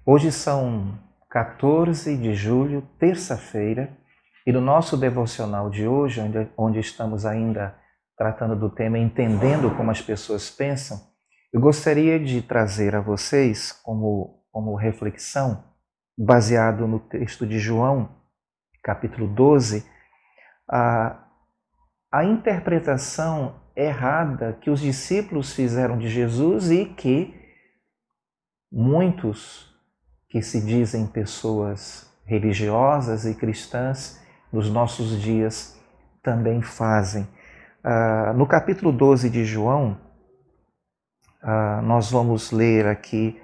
Hoje são 14 de julho, terça-feira, e no nosso devocional de hoje, onde estamos ainda tratando do tema Entendendo como as pessoas pensam, eu gostaria de trazer a vocês como reflexão, baseado no texto de João, capítulo 12, a interpretação errada que os discípulos fizeram de Jesus e que muitos que se dizem pessoas religiosas e cristãs nos nossos dias também fazem. No capítulo 12 de João, nós vamos ler aqui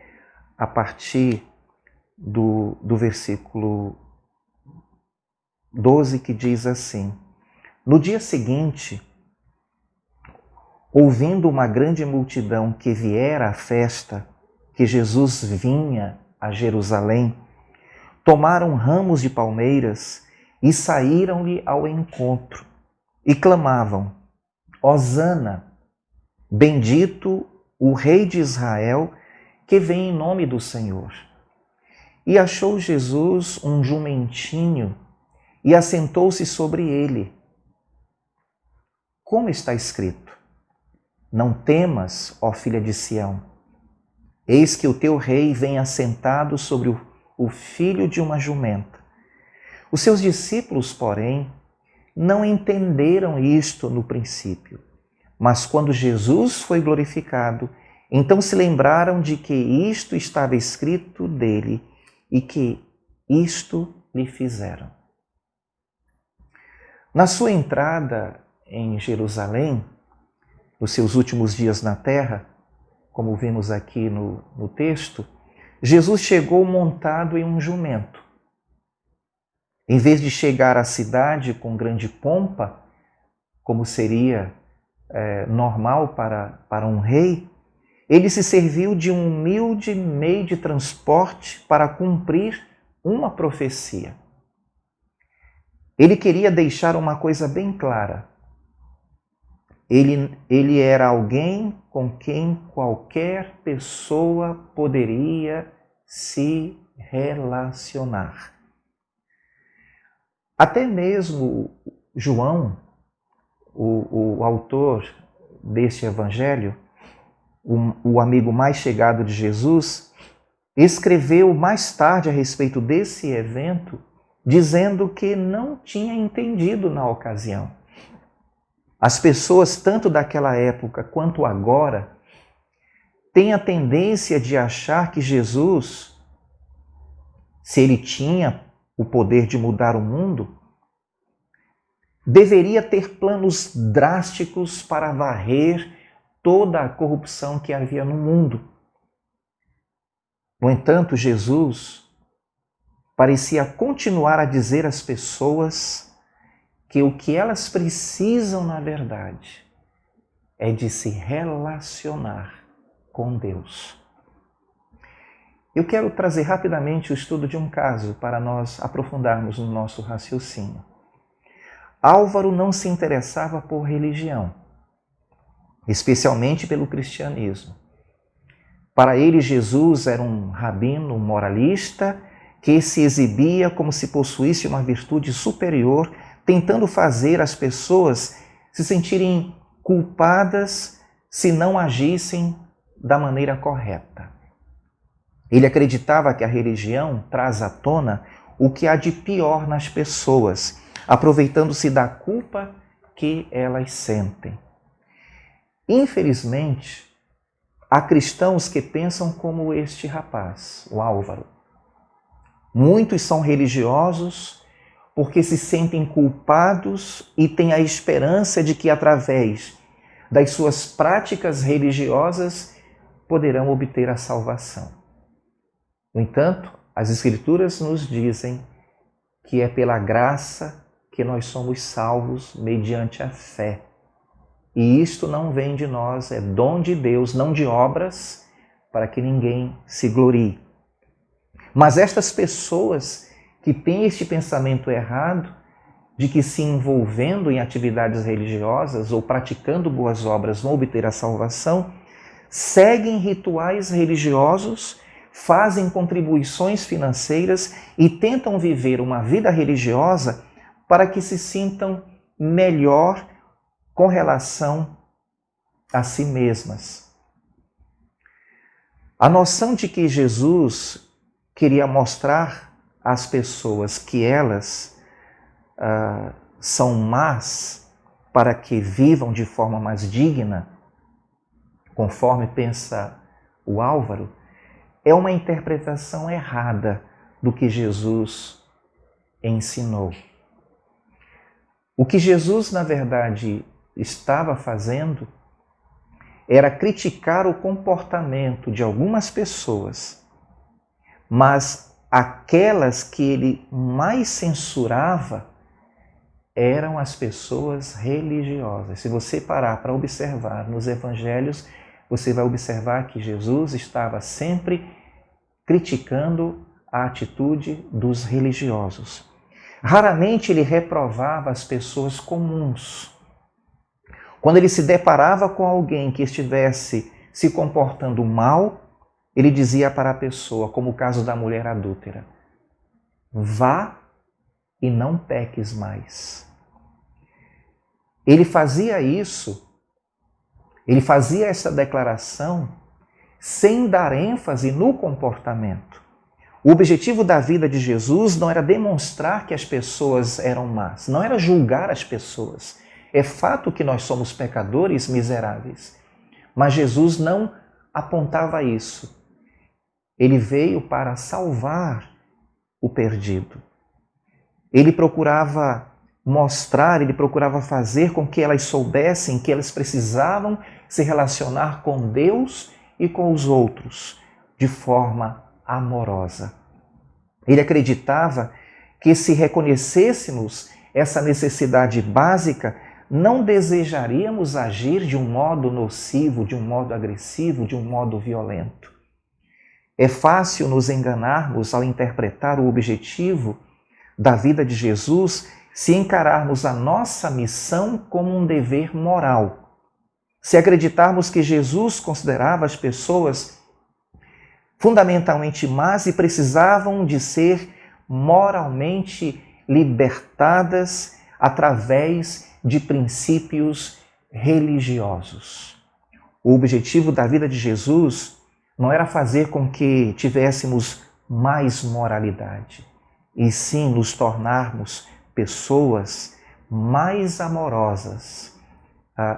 a partir do versículo 12, que diz assim: No dia seguinte, ouvindo uma grande multidão que viera à festa, que Jesus vinha a Jerusalém, tomaram ramos de palmeiras e saíram-lhe ao encontro e clamavam: Hosana, bendito o Rei de Israel, que vem em nome do Senhor. E achou Jesus um jumentinho e assentou-se sobre ele. Como está escrito: Não temas, ó filha de Sião, eis que o teu rei vem assentado sobre o filho de uma jumenta. Os seus discípulos, porém, não entenderam isto no princípio. Mas quando Jesus foi glorificado, então se lembraram de que isto estava escrito dele e que isto lhe fizeram. Na sua entrada em Jerusalém, nos seus últimos dias na terra, como vimos aqui no texto, Jesus chegou montado em um jumento. Em vez de chegar à cidade com grande pompa, como seria normal para um rei, ele se serviu de um humilde meio de transporte para cumprir uma profecia. Ele queria deixar uma coisa bem clara. Ele era alguém com quem qualquer pessoa poderia se relacionar. Até mesmo João, o autor deste evangelho, o amigo mais chegado de Jesus, escreveu mais tarde a respeito desse evento, dizendo que não tinha entendido na ocasião. As pessoas, tanto daquela época quanto agora, têm a tendência de achar que Jesus, se ele tinha o poder de mudar o mundo, deveria ter planos drásticos para varrer toda a corrupção que havia no mundo. No entanto, Jesus parecia continuar a dizer às pessoas que o que elas precisam, na verdade, é de se relacionar com Deus. Eu quero trazer rapidamente o estudo de um caso para nós aprofundarmos no nosso raciocínio. Álvaro não se interessava por religião, especialmente pelo cristianismo. Para ele, Jesus era um rabino, um moralista, que se exibia como se possuísse uma virtude superior, tentando fazer as pessoas se sentirem culpadas se não agissem da maneira correta. Ele acreditava que a religião traz à tona o que há de pior nas pessoas, aproveitando-se da culpa que elas sentem. Infelizmente, há cristãos que pensam como este rapaz, o Álvaro. Muitos são religiosos porque se sentem culpados e têm a esperança de que, através das suas práticas religiosas, poderão obter a salvação. No entanto, as Escrituras nos dizem que é pela graça que nós somos salvos mediante a fé. E isto não vem de nós, é dom de Deus, não de obras, para que ninguém se glorie. Mas estas pessoas que têm este pensamento errado de que se envolvendo em atividades religiosas ou praticando boas obras vão obter a salvação, seguem rituais religiosos fazem contribuições financeiras e tentam viver uma vida religiosa para que se sintam melhor com relação a si mesmas. A noção de que Jesus queria mostrar às pessoas que elas são más para que vivam de forma mais digna, conforme pensa o Álvaro, é uma interpretação errada do que Jesus ensinou. O que Jesus, na verdade, estava fazendo era criticar o comportamento de algumas pessoas, mas aquelas que ele mais censurava eram as pessoas religiosas. Se você parar para observar nos evangelhos, você vai observar que Jesus estava sempre criticando a atitude dos religiosos. Raramente ele reprovava as pessoas comuns. Quando ele se deparava com alguém que estivesse se comportando mal, ele dizia para a pessoa, como o caso da mulher adúltera: vá e não peques mais. Ele fazia isso, ele fazia essa declaração sem dar ênfase no comportamento. O objetivo da vida de Jesus não era demonstrar que as pessoas eram más, não era julgar as pessoas. É fato que nós somos pecadores miseráveis, mas Jesus não apontava isso. Ele veio para salvar o perdido. Ele procurava mostrar, ele procurava fazer com que elas soubessem que elas precisavam se relacionar com Deus e com os outros de forma amorosa. Ele acreditava que se reconhecêssemos essa necessidade básica, não desejaríamos agir de um modo nocivo, de um modo agressivo, de um modo violento. É fácil nos enganarmos ao interpretar o objetivo da vida de Jesus se encararmos a nossa missão como um dever moral. Se acreditarmos que Jesus considerava as pessoas fundamentalmente más e precisavam de ser moralmente libertadas através de princípios religiosos. O objetivo da vida de Jesus não era fazer com que tivéssemos mais moralidade, e sim nos tornarmos pessoas mais amorosas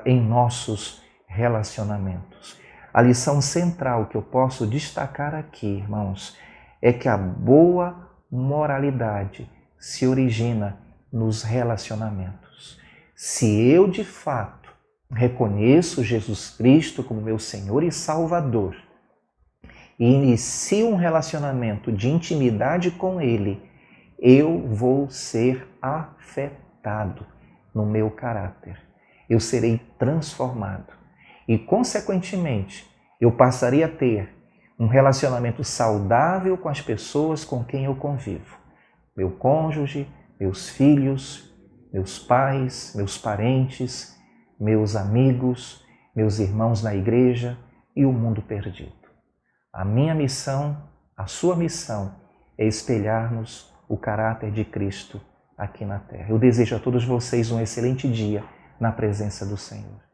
em nossos relacionamentos. A lição central que eu posso destacar aqui, irmãos, é que a boa moralidade se origina nos relacionamentos. Se eu, de fato, reconheço Jesus Cristo como meu Senhor e Salvador e inicio um relacionamento de intimidade com Ele, eu vou ser afetado no meu caráter. Eu serei transformado. E, consequentemente, eu passaria a ter um relacionamento saudável com as pessoas com quem eu convivo. Meu cônjuge, meus filhos, meus pais, meus parentes, meus amigos, meus irmãos na igreja e o mundo perdido. A minha missão, a sua missão, é espelharmos o caráter de Cristo aqui na terra. Eu desejo a todos vocês um excelente dia na presença do Senhor.